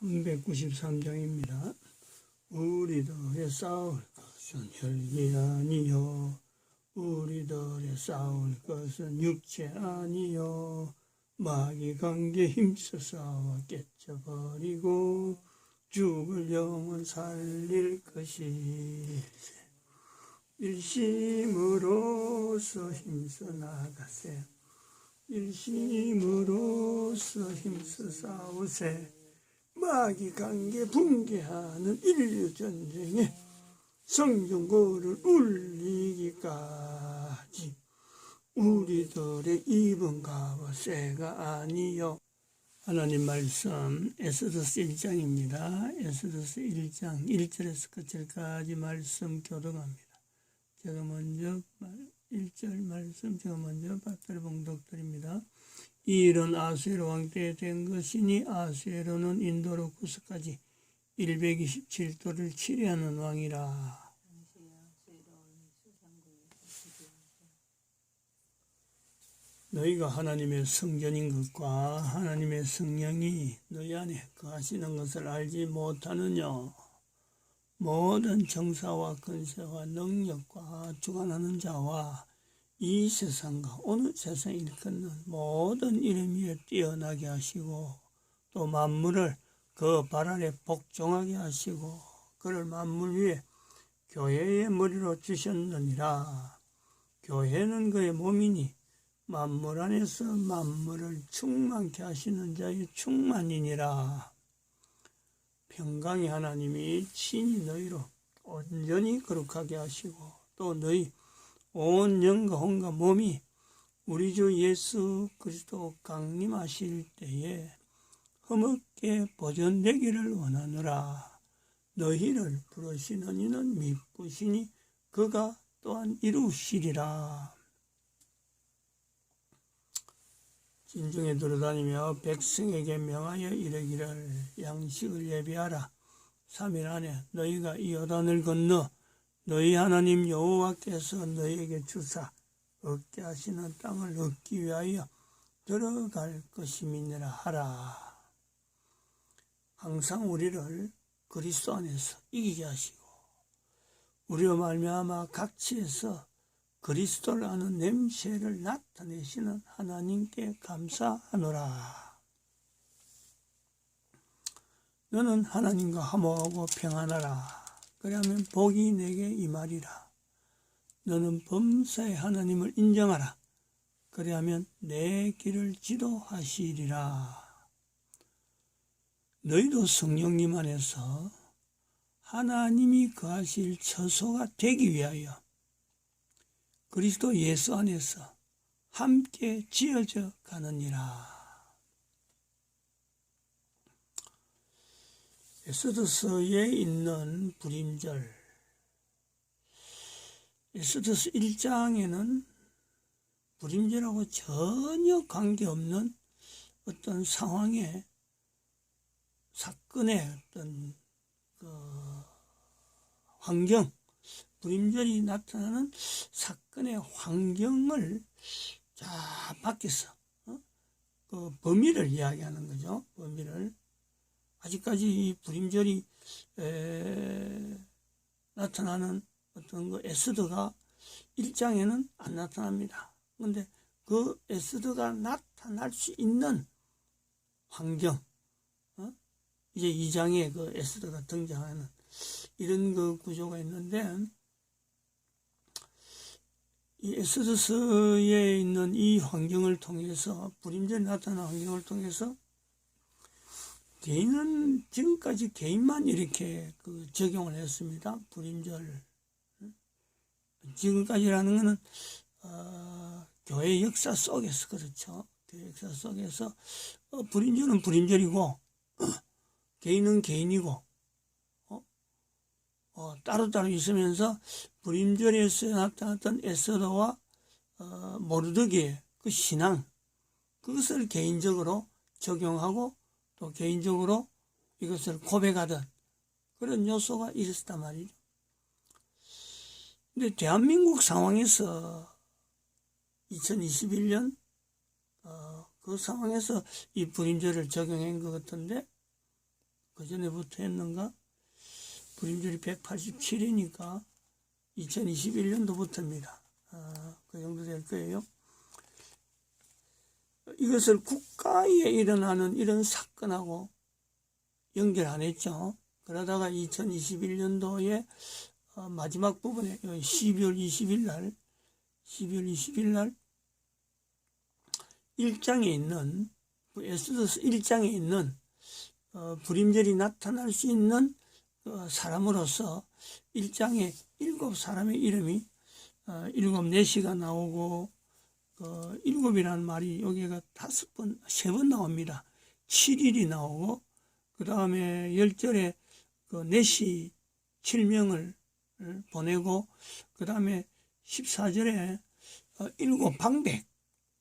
393장입니다. 우리들의 싸울 것은 혈기 아니요 우리들의 싸울 것은 육체 아니요 마귀 관계 힘써 싸워 깨쳐버리고 죽을 영혼 살릴 것이 일심으로써 힘써 나가세 일심으로써 힘써 싸우세 마귀 관계 붕괴하는 인류전쟁에 성전고를 울리기까지 우리들의 입은 갑옷새가 아니요. 하나님 말씀 에스더서 1장입니다. 에스더서 1장 1절에서 끝절까지 말씀 교독합니다. 제가 먼저 1절 말씀 제가 먼저 받들어 봉독드립니다. 이 일은 아수에로 왕 때 된 것이니 아수에로는 인도로 구스까지 127도를 치리하는 왕이라. 너희가 하나님의 성전인 것과 하나님의 성령이 너희 안에 거하시는 것을 알지 못하느냐. 모든 정사와 권세와 능력과 주관하는 자와 이 세상과 오늘 세상에 일컫는 모든 이름 위에 뛰어나게 하시고 또 만물을 그 발 아래 복종하게 하시고 그를 만물 위에 교회의 머리로 주셨느니라. 교회는 그의 몸이니 만물 안에서 만물을 충만케 하시는 자의 충만이니라. 평강의 하나님이 친히 너희로 온전히 거룩하게 하시고 또 너희 온 영과 혼과 몸이 우리 주 예수 그리스도 강림하실 때에 흠없게 보존되기를 원하노라. 너희를 부르시는 이는 미쁘시니 그가 또한 이루시리라. 진중에 돌아다니며 백성에게 명하여 이르기를 양식을 예비하라. 3일 안에 너희가 이 요단을 건너 너희 하나님 여호와께서 너희에게 주사 얻게 하시는 땅을 얻기 위하여 들어갈 것임이니라 하라. 항상 우리를 그리스도 안에서 이기게 하시고 우리로 말미암아 각지에서 그리스도를 아는 냄새를 나타내시는 하나님께 감사하노라. 너는 하나님과 화목하고 평안하라. 그러면 복이 내게 임하리라. 너는 범사의 하나님을 인정하라. 그리하면 내 길을 지도하시리라. 너희도 성령님 안에서 하나님이 거하실 처소가 되기 위하여 그리스도 예수 안에서 함께 지어져 가느니라. 에스더서에 있는 불임절. 에스더서 1장에는 불임절하고 전혀 관계없는 어떤 상황에 사건의 어떤 환경, 불임절이 나타나는 사건의 환경을 밖에서 그 범위를 이야기하는 거죠. 범위를. 아직까지 이 불임절이 나타나는 어떤 그 에스더가 1장에는 안 나타납니다. 그런데 그 에스더가 나타날 수 있는 환경, 이제 2장에 그 에스더가 등장하는 이런 그 구조가 있는데, 이 에스더서에 있는 이 환경을 통해서, 불임절이 나타나는 환경을 통해서 개인은 지금까지 개인만 이렇게 그 적용을 했습니다. 불임절. 지금까지라는 것은 교회 역사 속에서 그렇죠. 교회 역사 속에서 불임절은 불임절이고 개인은 개인이고 따로따로 있으면서 불임절에서 나타났던 에스더와 모르드게의 그 신앙, 그것을 개인적으로 적용하고 또 개인적으로 이것을 고백하던 그런 요소가 있었단 말이죠. 근데 대한민국 상황에서 2021년 그 상황에서 이 불임절을 적용한 것 같은데, 그 전에부터 했는가? 불임절이 187이니까 2021년도부터입니다. 그 정도 될 거예요. 이것을 국가에 일어나는 이런 사건하고 연결 안 했죠. 그러다가 2021년도에 마지막 부분에 12월 20일 날 1장에 있는 에스더서 1장에 있는 불임절이 나타날 수 있는 사람으로서 1장에 7사람의 이름이 7내시가 나오고 7이라는 말이 여기가 3번 나옵니다. 7일이 나오고 그 다음에 10절에 그 내시 7명을 보내고 그 다음에 14절에 7방백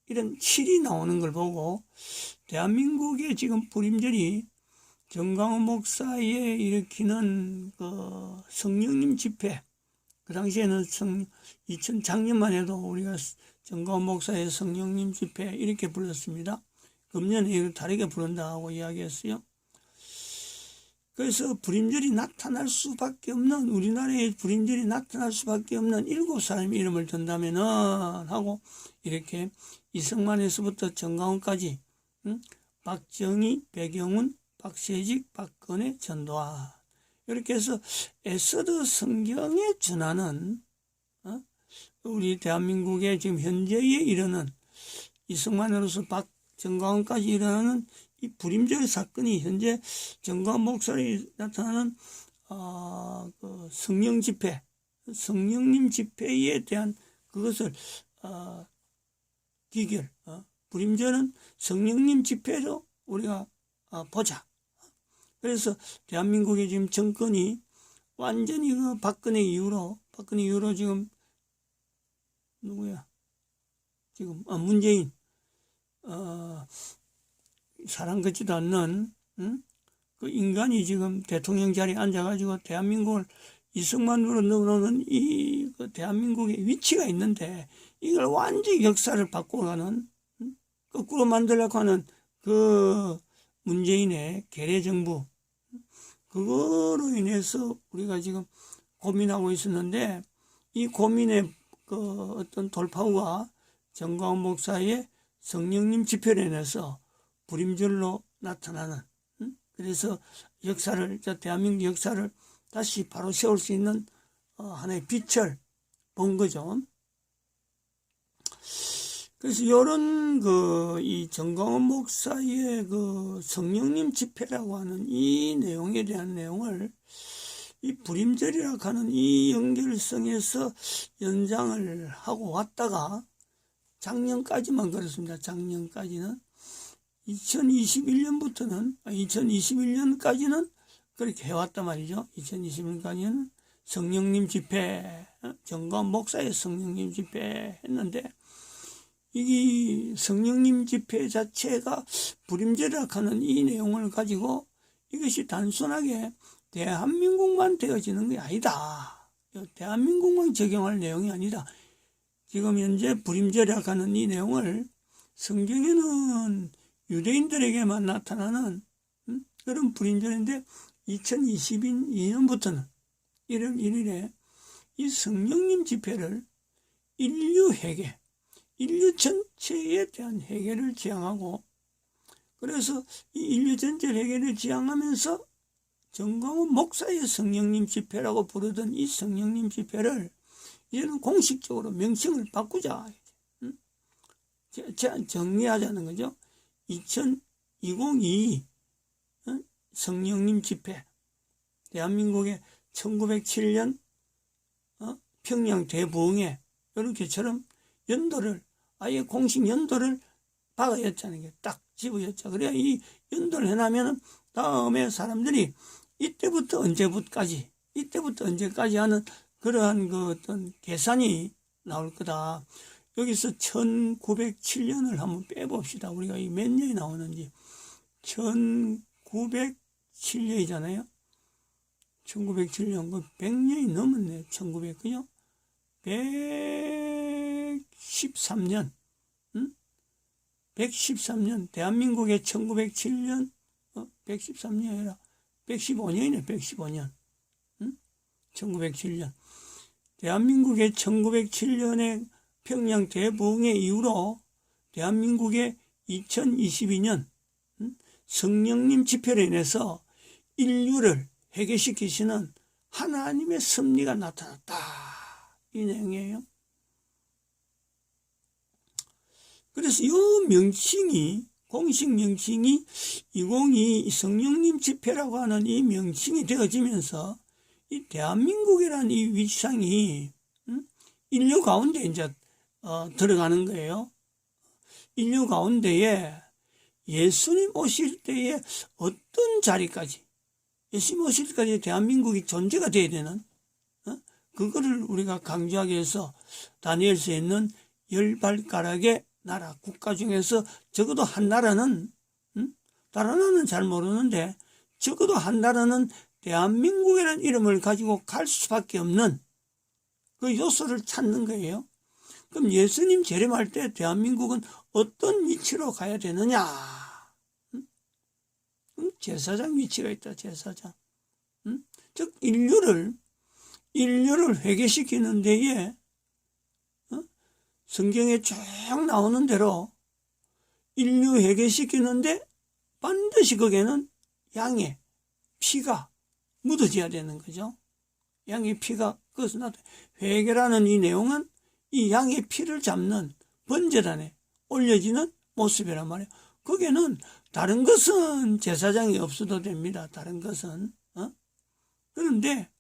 이런 7이 나오는 걸 보고 대한민국의 지금 불임절이 정광훈 목사에 일으키는 그 성령님 집회, 그 당시에는 작년만 해도 우리가 정광훈 목사의 성령님 집회 이렇게 불렀습니다. 금년에 다르게 부른다고 이야기했어요. 그래서 불임절이 나타날 수밖에 없는, 우리나라에 불임절이 나타날 수밖에 없는 7사람의 이름을 든다면은 하고 이렇게 이승만에서부터 정광훈까지 박정희, 배경훈, 박세직, 박근혜, 전두환 이렇게 해서 에스더 성경에 준하는 우리 대한민국의 지금 현재에 이르는 이승만으로서 정광훈까지 일어나는 이 불임절 사건이 현재 정광훈 목사에 나타나는 그 성령 집회, 성령님 집회에 대한 그것을 기결, 불임절은 성령님 집회로 우리가 보자. 그래서 대한민국의 지금 정권이 완전히 그 박근혜 이후로 지금 누구야? 지금 문재인 사람 같지도 않는 그 인간이 지금 대통령 자리에 앉아가지고 대한민국을 이승만으로 넣어놓는 그 대한민국의 위치가 있는데 이걸 완전히 역사를 바꿔가는 거꾸로 만들려고 하는 그 문재인의 계례정부 그거로 인해서 우리가 지금 고민하고 있었는데 이 고민의 그 어떤 돌파구가 정광훈 목사의 성령님 집회로 인해서 불임절로 나타나는 그래서 대한민국 역사를 다시 바로 세울 수 있는 하나의 빛을 본 거죠. 그래서 이런 이 정광훈 목사의 그 성령님 집회라고 하는 이 내용에 대한 내용을 이 불임절이라고 하는 이 연결성에서 연장을 하고 왔다가 작년까지만 그렇습니다. 작년까지는 2021년까지는 그렇게 해왔단 말이죠. 2021년까지는 성령님 집회, 정광훈 목사의 성령님 집회 했는데 이 성령님 집회 자체가 불임절이라고 하는 이 내용을 가지고 이것이 단순하게 대한민국만 되어지는 게 아니다. 대한민국만 적용할 내용이 아니다. 지금 현재 불임절이라고 하는 이 내용을 성경에는 유대인들에게만 나타나는 그런 불임절인데 2022년부터는 1월 1일에 이 성령님 집회를 인류 전체에 대한 회개를 지향하고 그래서 이 인류 전체 회개를 지향하면서 정광훈 목사의 성령님 집회라고 부르던 이 성령님 집회를 이제는 공식적으로 명칭을 바꾸자. 정리하자는 거죠. 2022 성령님 집회. 대한민국의 1907년 평양 대부흥회 이렇게처럼 연도를 아예 공식 연도를 박아였자는 게 딱 집어였죠. 그래야 이 연도를 해놓으면 다음에 사람들이 이때부터 언제까지 하는 그러한 그 어떤 계산이 나올 거다. 여기서 1907년을 한번 빼봅시다. 우리가 이 몇 년이 나오는지. 1907년이잖아요. 1907년, 그 100년이 넘었네. 1900, 그죠? 113년, 113년, 대한민국의 1907년, 113년이 아니라 115년이네, 115년. 1907년. 대한민국의 1907년의 평양 대부흥의 이후로 대한민국의 2022년 성령님 집회로 인해서 인류를 회개시키시는 하나님의 섭리가 나타났다. 이 내용이에요. 그래서 이 명칭이, 공식 명칭이 2022 성령님 집회라고 하는 이 명칭이 되어지면서 이 대한민국이라는 이 위상이 인류 가운데 이제 들어가는 거예요. 인류 가운데에 예수님 오실 때에 어떤 자리까지, 예수님 오실 때까지 대한민국이 존재가 돼야 되는, 그거를 우리가 강조하기 위해서 다니엘서에 있는 10발가락의 나라, 국가 중에서 적어도 한 나라는, 다른 나라는 잘 모르는데 적어도 한 나라는 대한민국이라는 이름을 가지고 갈 수밖에 없는 그 요소를 찾는 거예요. 그럼 예수님 재림할 때 대한민국은 어떤 위치로 가야 되느냐? 제사장 위치가 있다, 제사장. 즉, 인류를 회개시키는 데에, 성경에 쭉 나오는 대로 인류 회개시키는데 반드시 거기에는 양의 피가 묻어져야 되는 거죠. 양의 피가, 그것은 회개라는 이 내용은 이 양의 피를 잡는 번제단에 올려지는 모습이란 말이에요. 거기에는 다른 것은 제사장이 없어도 됩니다. 다른 것은. 그런데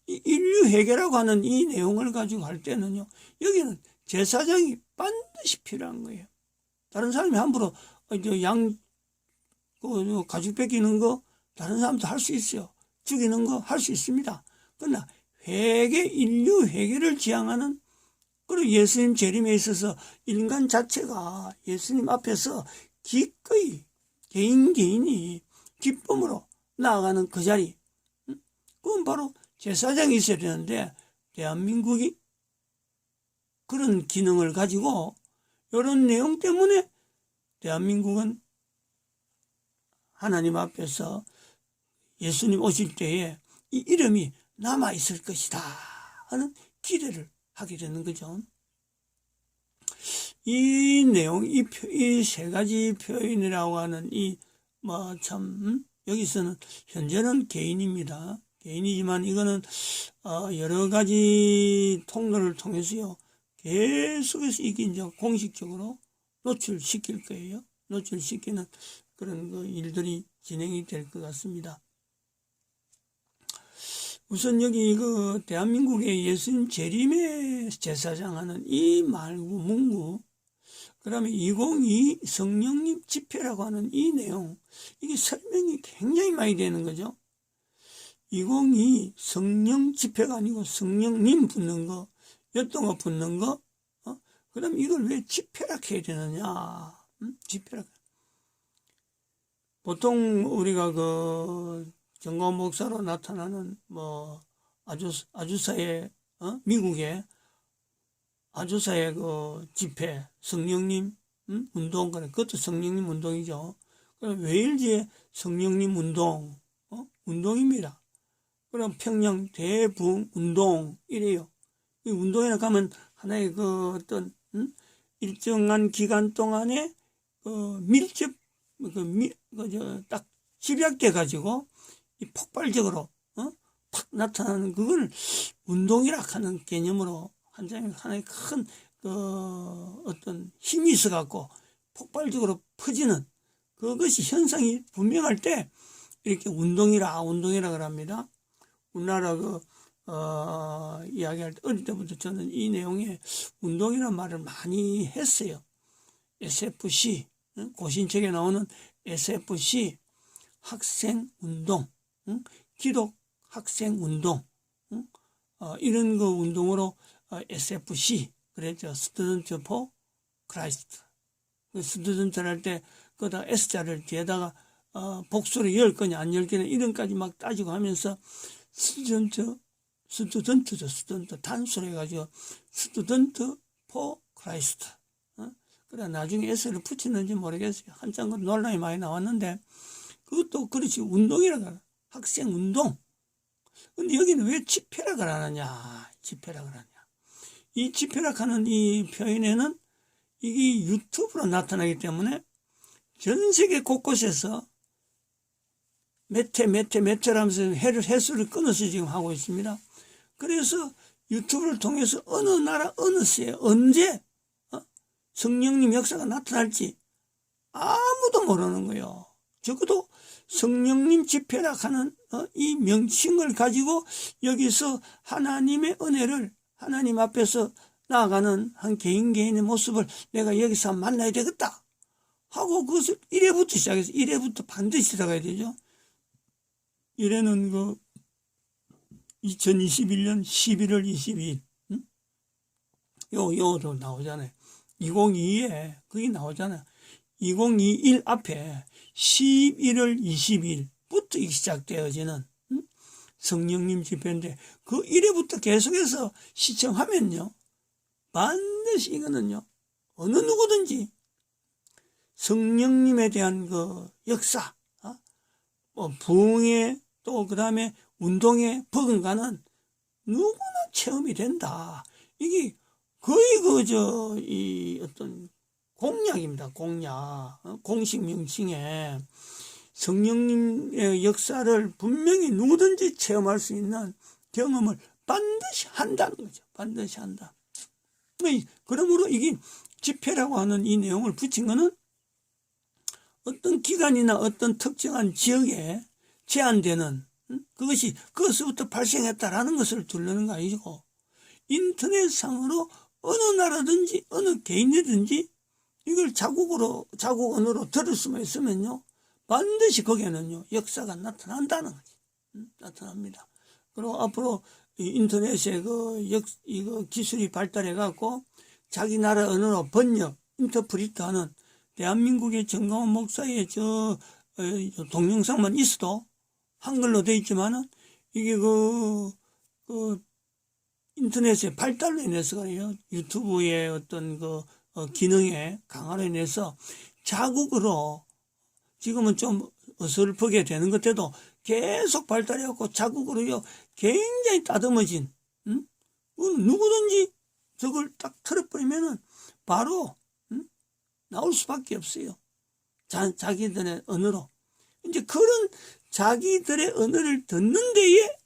이 인류 회개라고 하는 이 내용을 가지고 할 때는요, 여기는 제사장이 반드시 필요한 거예요. 다른 사람이 함부로 양 가죽 벗기는 거 다른 사람도 할 수 있어요. 죽이는 거 할 수 있습니다. 그러나 인류 회개를 지향하는, 그리고 예수님 재림에 있어서 인간 자체가 예수님 앞에서 기꺼이 개인이 기쁨으로 나아가는 그 자리, 그건 바로 제사장이 있어야 되는데 대한민국이 그런 기능을 가지고 이런 내용 때문에 대한민국은 하나님 앞에서 예수님 오실 때에 이 이름이 남아있을 것이다 하는 기대를 하게 되는 거죠. 이 내용, 이 세 가지 표현이라고 하는 여기서는 현재는 개인입니다. 개인이지만 이거는 여러 가지 통로를 통해서요, 계속해서 이게 이제 공식적으로 노출시킬 거예요. 노출시키는 그런 일들이 진행이 될 것 같습니다. 우선 여기 대한민국의 예수님 재림의 제사장 하는 이 문구, 그 다음에 2022 성령님 집회라고 하는 이 내용, 이게 설명이 굉장히 많이 되는 거죠. 2022 성령 집회가 아니고 성령님 붙는 거, 옅동어 붙는 거, 그 다음에 이걸 왜 집회라 해야 되느냐, 집회라. 보통 우리가 정광훈 목사로 나타나는 아주사의 미국의 아주사의 집회, 성령님 운동, 그것도 성령님 운동이죠. 그럼 웨일즈의 성령님 운동, 운동입니다. 그럼 평양 대부흥 운동 이래요. 이 운동에 가면 하나의 어떤 일정한 기간 동안에 밀접 딱 집약돼 가지고 이 폭발적으로 팍 나타나는 그걸 운동이라 하는 개념으로 하나의 큰 어떤 힘이 있어 갖고 폭발적으로 퍼지는 그것이 현상이 분명할 때 이렇게 운동이라 그럽니다. 우리나라 이야기할 때 어릴 때부터 저는 이 내용에 운동이라는 말을 많이 했어요. SFC, 고신책에 나오는 SFC 학생운동, 기독 학생운동, 이런 운동으로 SFC, 그랬죠. Student for Christ. 스튜던트를 할 때, 거기다 S자를 뒤에다가, 복수를 열 거냐, 안 열 거냐, 이런까지 막 따지고 하면서, 스튜던트죠. 단수로 해가지고, Student for Christ. 그래, 나중에 S를 붙이는지 모르겠어요. 한참 논란이 많이 나왔는데, 그것도 그렇지, 운동이라고. 학생운동. 근데 여기는 왜 집회락을 하느냐? 집회락을 하냐? 이 집회락하는 이 표현에는 이게 유튜브로 나타나기 때문에 전 세계 곳곳에서 몇 회를 하면서 횟수를 끊어서 지금 하고 있습니다. 그래서 유튜브를 통해서 어느 나라, 어느 시에, 언제 성령님 역사가 나타날지 아무도 모르는 거예요. 적어도 성령님 집회락하는 이 명칭을 가지고 여기서 하나님의 은혜를 하나님 앞에서 나아가는 한 개인의 모습을 내가 여기서 만나야 되겠다 하고 그것을 1회부터 시작해서 1회부터 반드시 들어가야 되죠. 1회는 2021년 11월 22일 요로 나오잖아요. 2022에 그게 나오잖아요. 2021 앞에 11월 22일부터 시작되어지는 성령님 집회인데 그 1회부터 계속해서 시청하면요 반드시 이거는요 어느 누구든지 성령님에 대한 그 역사 부흥에 또 그 다음에 운동에 버금가는 누구나 체험이 된다. 이게 거의 이 어떤 공약입니다. 공약. 공식 명칭에 성령님의 역사를 분명히 누구든지 체험할 수 있는 경험을 반드시 한다는 거죠. 반드시 한다. 그러므로 이게 집회라고 하는 이 내용을 붙인 거는 어떤 기간이나 어떤 특정한 지역에 제한되는 그것이 그것부터 발생했다라는 것을 두르는 거 아니고 인터넷상으로 어느 나라든지 어느 개인이든지 이걸 자국 언어로 들을 수만 있으면요 반드시 거기에는요 역사가 나타난다는 거지. 나타납니다. 그리고 앞으로 인터넷에 이거 기술이 발달해 갖고 자기 나라 언어로 번역, 인터프리트하는 대한민국의 정강원 목사의 동영상만 있어도 한글로 되어 있지만은 이게 인터넷의 발달로 인해서 그래요. 유튜브의 어떤 기능의 강화로 인해서 자국으로 지금은 좀 어설프게 되는 것 같아도 계속 발달해갖고 자국으로요 굉장히 따듬어진 누구든지 저걸 딱 틀어버리면은 바로 나올 수밖에 없어요. 자기들의 언어로. 이제 그런 자기들의 언어를 듣는 데에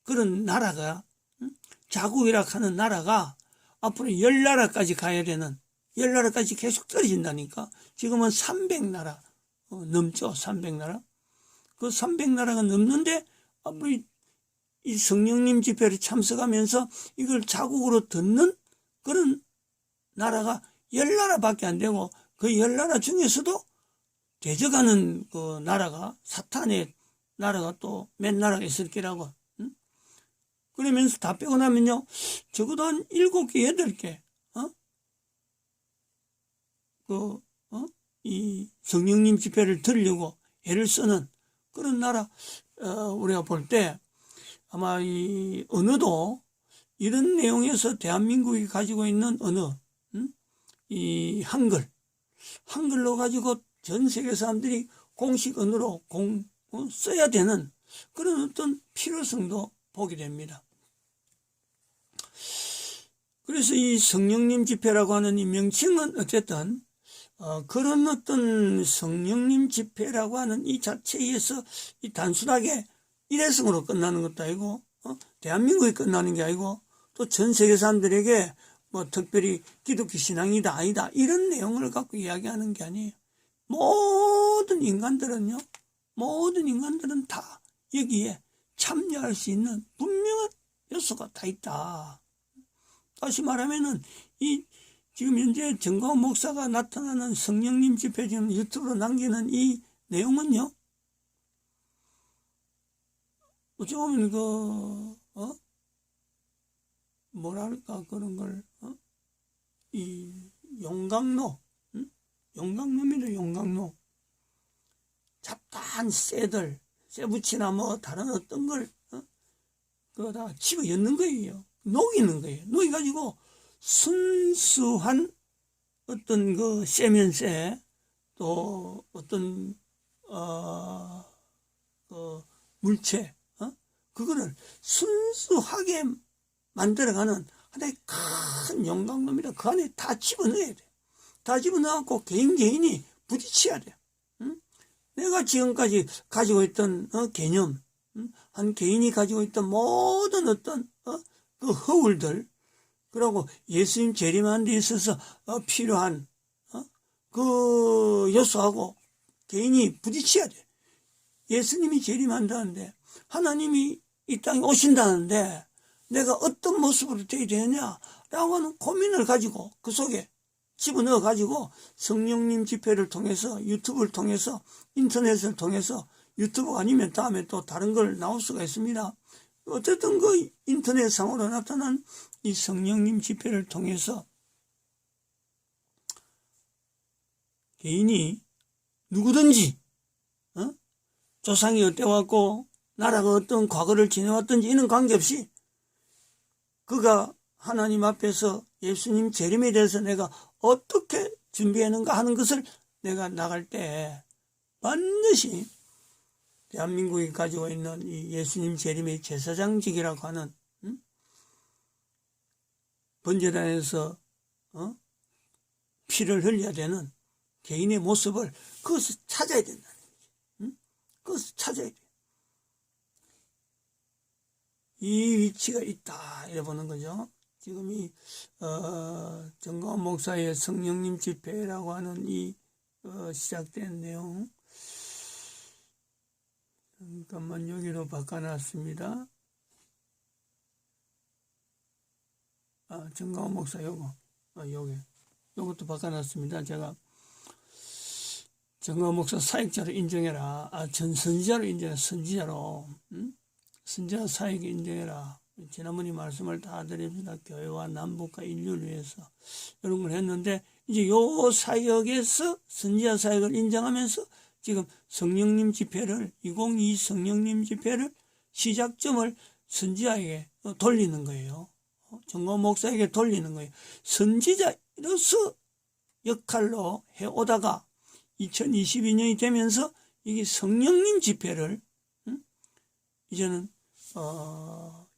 그런 나라가 자국이라 하는 나라가 앞으로 10나라까지 가야 되는 10나라까지 계속 떨어진다니까. 지금은 300나라 넘죠. 300나라. 그 300나라가 넘는데 앞으로 이 성령님 집회를 참석하면서 이걸 자국으로 듣는 그런 나라가 10나라밖에 안 되고 그 10나라 중에서도 대적하는 그 나라가 사탄의 나라가 또 몇 나라가 있을 거라고. 그러면서 다 빼고 나면요 적어도 한 7개, 8개 이 성령님 집회를 들으려고 애를 쓰는 그런 나라 우리가 볼 때 아마 이 언어도 이런 내용에서 대한민국이 가지고 있는 언어 이 한글로 가지고 전 세계 사람들이 공식 언어로 써야 되는 그런 어떤 필요성도 보게 됩니다. 그래서 이 성령님 집회라고 하는 이 명칭은 어쨌든 그런 어떤 성령님 집회라고 하는 이 자체에서 이 단순하게 일회성으로 끝나는 것도 아니고 대한민국이 끝나는 게 아니고 또 전 세계 사람들에게 뭐 특별히 기독교 신앙이다 아니다 이런 내용을 갖고 이야기하는 게 아니에요. 모든 인간들은 다 여기에 참여할 수 있는 분명한 요소가 다 있다. 다시 말하면은 지금 현재 정광훈 목사가 나타나는 성령님 집회 지금 유튜브로 남기는 이 내용은요. 어찌 보면 뭐랄까 그런 걸 이 용광로 용광로입니다. 용광로 잡다한 쇠붙이나 뭐 다른 어떤 걸 그거 다 집어 엮는 거예요. 녹이는 거예요. 녹여가지고 순수한 어떤 그 쇠면쇠 또 어떤 물체, 그거를 순수하게 만들어가는 하나의 큰 용광로입니다. 그 안에 다 집어넣어야 돼. 다 집어넣고 개인이 부딪혀야 돼. 내가 지금까지 가지고 있던 개념, 한 개인이 가지고 있던 모든 어떤 그 허울들, 그리고 예수님 재림하는 데 있어서 필요한 그 요소하고 개인이 부딪혀야 돼. 예수님이 재림한다는데, 하나님이 이 땅에 오신다는데 내가 어떤 모습으로 되어야 되느냐라고 하는 고민을 가지고 그 속에 집어넣어 가지고 성령님 집회를 통해서, 유튜브를 통해서, 인터넷을 통해서, 유튜브 아니면 다음에 또 다른 걸 나올 수가 있습니다. 어쨌든 그 인터넷상으로 나타난 이 성령님 집회를 통해서 개인이 누구든지 조상이 어때왔고 나라가 어떤 과거를 지내왔든지 이는 관계없이 그가 하나님 앞에서 예수님 재림에 대해서 내가 어떻게 준비하는가 하는 것을 내가 나갈 때 반드시 대한민국이 가지고 있는 이 예수님 재림의 제사장직이라고 하는 번제단에서 피를 흘려야 되는 개인의 모습을 그것을 찾아야 된다는 거지. 그것을 찾아야 돼. 이 위치가 있다 이래 보는 거죠. 지금 이 정광훈 목사의 성령님 집회라고 하는 이 시작된 내용, 잠깐만 여기로 바꿔놨습니다. 정광훈 목사 요것도 바꿔놨습니다. 제가 정광훈 목사 사역자로 인정해라. 선지자로 인정해라. 선지자로. 선지자 사역에 인정해라. 지난번에 말씀을 다 드립니다. 교회와 남북과 인류를 위해서 이런 걸 했는데, 이제 요 사역에서 선지자 사역을 인정하면서 지금 성령님 집회를, 2022 성령님 집회를 시작점을 선지자에게 돌리는 거예요. 정광훈 목사에게 돌리는 거예요. 선지자로서 역할로 해오다가 2022년이 되면서 이게 성령님 집회를 이제는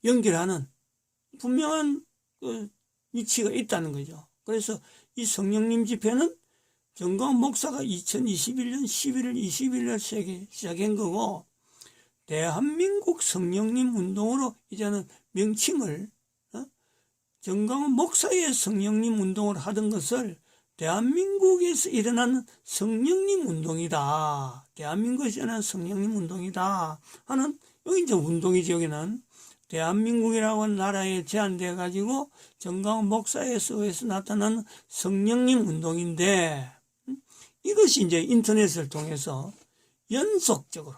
연결하는 분명한 그 위치가 있다는 거죠. 그래서 이 성령님 집회는 정광훈 목사가 2021년 11월 20일 시작한 거고, 대한민국 성령님 운동으로 이제는 명칭을 정광훈 목사의 성령님 운동을 하던 것을 대한민국에서 일어나는 성령님 운동이다. 대한민국에서 일어나는 성령님 운동이다 하는, 여기 이제 운동이죠. 여기는 대한민국이라고 하는 나라에 제한되어 가지고 정광훈 목사에 의해서 나타나는 성령님 운동인데, 이것이 이제 인터넷을 통해서 연속적으로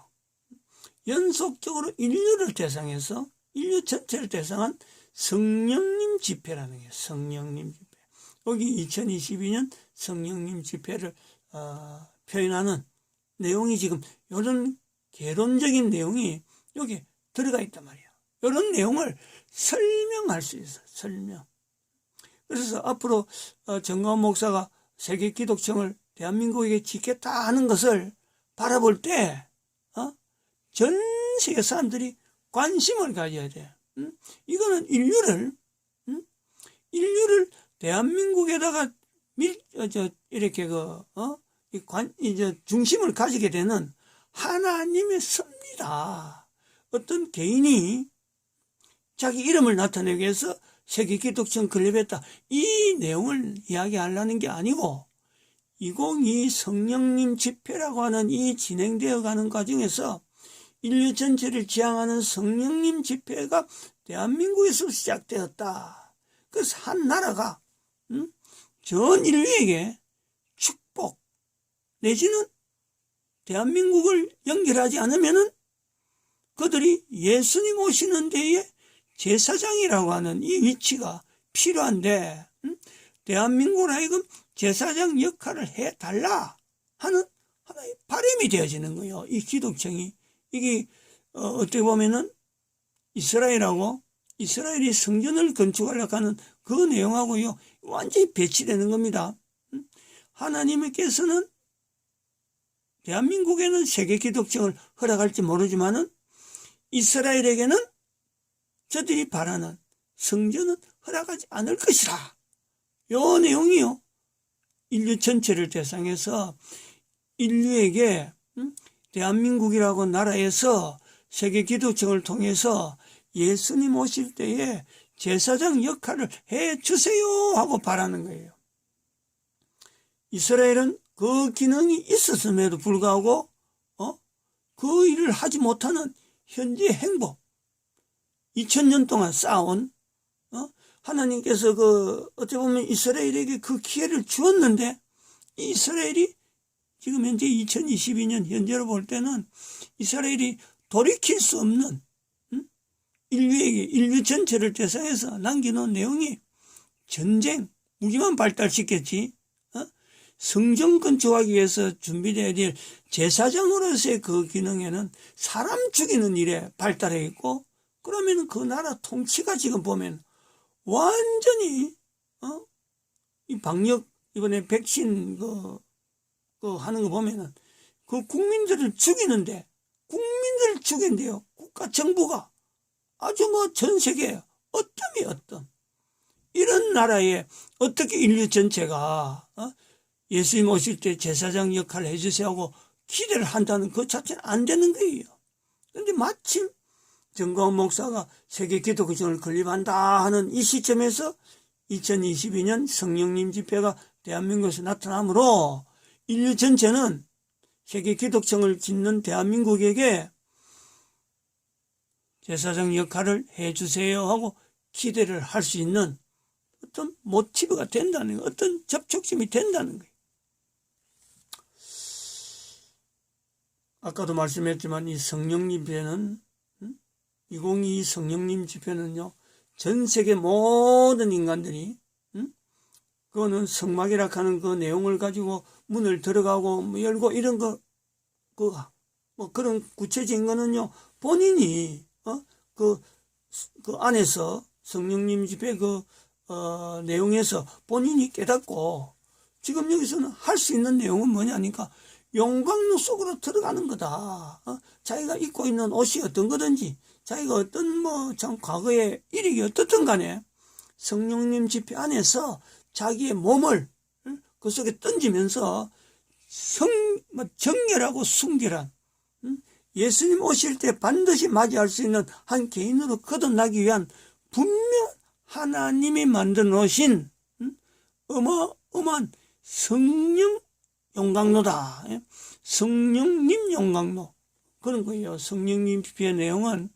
인류를 대상해서, 인류 전체를 대상한 성령님 집회라는 게 성령님 집회. 여기 2022년 성령님 집회를 표현하는 내용이 지금 이런 개론적인 내용이 여기 들어가 있단 말이에요. 이런 내용을 설명할 수 있어요. 설명. 그래서 앞으로 정광훈 목사가 세계 기독청을 대한민국에게 짓겠다 하는 것을 바라볼 때 전 세계 사람들이 관심을 가져야 돼. 이거는 인류를 대한민국에다가 이렇게 이제 중심을 가지게 되는 하나님의 섭리다. 어떤 개인이 자기 이름을 나타내기 위해서 세계 기독청 건립했다, 이 내용을 이야기하려는 게 아니고, 2022 성령님 집회라고 하는 이 진행되어 가는 과정에서 인류 전체를 지향하는 성령님 집회가 대한민국에서 시작되었다. 그래서 한 나라가 전 인류에게 축복 내지는 대한민국을 연결하지 않으면은 그들이 예수님 오시는 데에 제사장이라고 하는 이 위치가 필요한데, 대한민국을 하여금 제사장 역할을 해달라 하는 하나의 바람이 되어지는 거예요. 이 기독청이. 이게 어떻게 보면은 이스라엘이 성전을 건축하려고 하는 그 내용하고요 완전히 배치되는 겁니다. 하나님께서는 대한민국에는 세계 기독청을 허락할지 모르지만은 이스라엘에게는 저들이 바라는 성전은 허락하지 않을 것이라. 요 내용이요. 인류 전체를 대상해서 인류에게 대한민국이라고 나라에서 세계 기독청을 통해서 예수님 오실 때에 제사장 역할을 해주세요 하고 바라는 거예요. 이스라엘은 그 기능이 있었음에도 불구하고 그 일을 하지 못하는 현재 행복, 2000년 동안 쌓아온 하나님께서 어떻게 보면 이스라엘에게 그 기회를 주었는데, 이스라엘이 지금 현재 2022년 현재로 볼 때는 이스라엘이 돌이킬 수 없는 인류에게, 인류 전체를 대상해서 남겨놓은 내용이 전쟁, 무기만 발달시켰지, 성전 건축하기 위해서 준비되어야 될 제사장으로서의 그 기능에는 사람 죽이는 일에 발달해 있고, 그러면 그 나라 통치가 지금 보면 완전히 이 방역 이번에 백신 하는 거 보면은 그 국민들을 죽이는데, 국민들을 죽인대요. 국가 정부가 아주 전 세계에 어떤 이런 나라에 어떻게 인류 전체가 예수님 오실 때 제사장 역할을 해주세요 하고 기대를 한다는 그 자체는 안 되는 거예요. 그런데 마침 정광훈 목사가 세계 기독교정을 건립한다 하는 이 시점에서 2022년 성령님 집회가 대한민국에서 나타나므로 인류 전체는 세계 기독정을 짓는 대한민국에게 제사장 역할을 해주세요 하고 기대를 할 수 있는 어떤 모티브가 된다는 거예요. 어떤 접촉점이 된다는 거예요. 아까도 말씀했지만 이 성령님 집회는 2022 성령님 집회는요, 전 세계 모든 인간들이 그거는 성막이라 하는 그 내용을 가지고 문을 들어가고 열고 이런 그런 구체적인 거는요, 본인이 그 안에서 성령님 집회 내용에서 본인이 깨닫고, 지금 여기서는 할 수 있는 내용은 뭐냐니까 용광로 속으로 들어가는 거다. 자기가 입고 있는 옷이 어떤 거든지, 자기가 어떤 참 과거의 일이 어떻든 간에 성령님 집회 안에서 자기의 몸을 그 속에 던지면서 정결하고 순결한 예수님 오실 때 반드시 맞이할 수 있는 한 개인으로 거듭나기 위한 분명 하나님이 만들어 놓으신 어마어마한 성령 용광로다. 성령님 용광로. 그런 거예요. 성령님 집회의 내용은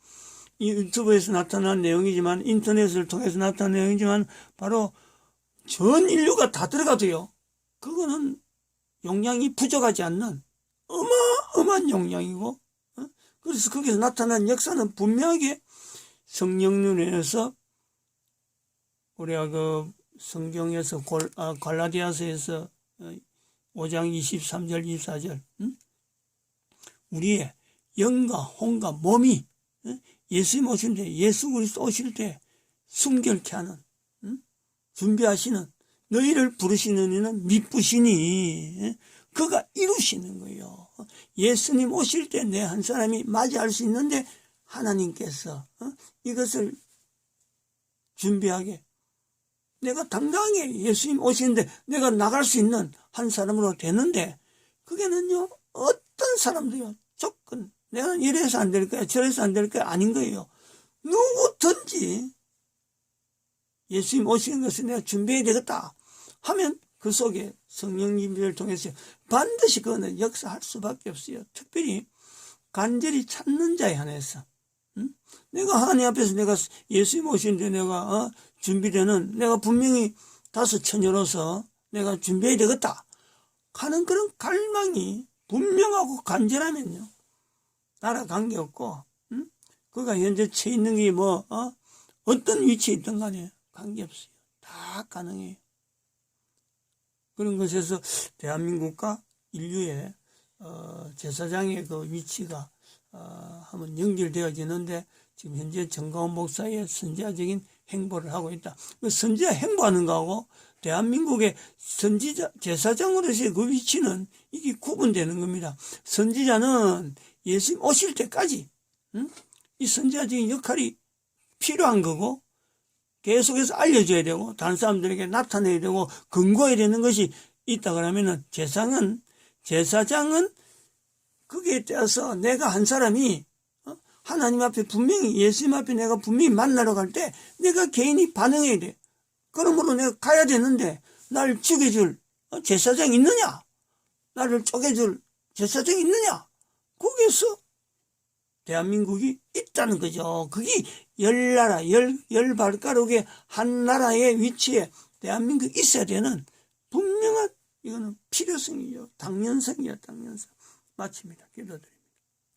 이 유튜브에서 나타난 내용이지만, 인터넷을 통해서 나타난 내용이지만, 바로 전 인류가 다 들어가도요, 그거는 용량이 부족하지 않는 어마어마한 용량이고, 그래서 거기서 나타난 역사는 분명하게 성령론에서 우리가 성경에서 갈라디아서에서 5장 23절 24절 우리의 영과 혼과 몸이 예수님 오실 때, 예수 그리스도 오실 때 순결케 하는 준비하시는, 너희를 부르시는 이는 미쁘시니 그가 이루시는 거예요. 예수님 오실 때 내 한 사람이 맞이할 수 있는데, 하나님께서 이것을 준비하게, 내가 당당하게 예수님 오시는데 내가 나갈 수 있는 한 사람으로 되는데, 그게는요, 어떤 사람도요, 조건, 내가 이래서 안 될 거야, 저래서 안 될 거야, 아닌 거예요. 누구든지 예수님 오시는 것을 내가 준비해야 되겠다 하면 그 속에 성령님을 통해서 반드시 그거는 역사할 수밖에 없어요. 특별히 간절히 찾는 자에 한해서 내가 하나님 앞에서 내가 예수님 오시는데 내가 준비되는, 내가 분명히 다섯 처녀로서 내가 준비해야 되겠다 하는 그런 갈망이 분명하고 간절하면요, 나라 관계없고 그가 현재 처해 있는 게 어떤 위치에 있든 간에 관계없어요. 다 가능해요. 그런 것에서 대한민국과 인류의 제사장의 그 위치가 한번 연결되어지는데, 지금 현재 정광훈 목사의 선지자적인 행보를 하고 있다. 그 선지자 행보하는 거하고 대한민국의 선지자 제사장으로서의 그 위치는 이게 구분되는 겁니다. 선지자는 예수님 오실 때까지 이 선지자적인 역할이 필요한 거고 계속해서 알려줘야 되고 다른 사람들에게 나타내야 되고 근거해야 되는 것이 있다 그러면은 제사장은 거기에 따라서 내가 한 사람이 하나님 앞에 분명히 예수님 앞에 내가 분명히 만나러 갈 때 내가 개인이 반응해야 돼. 그러므로 내가 가야 되는데 나를 죽여줄 제사장이 있느냐? 나를 쪼개줄 제사장이 있느냐? 거기에서 대한민국이 있다는 거죠. 그게 열 나라, 열 발가락의 한 나라의 위치에 대한민국이 있어야 되는 분명한 이거는 필요성이죠. 당면성이야, 당면성. 마칩니다. 기도드립니다.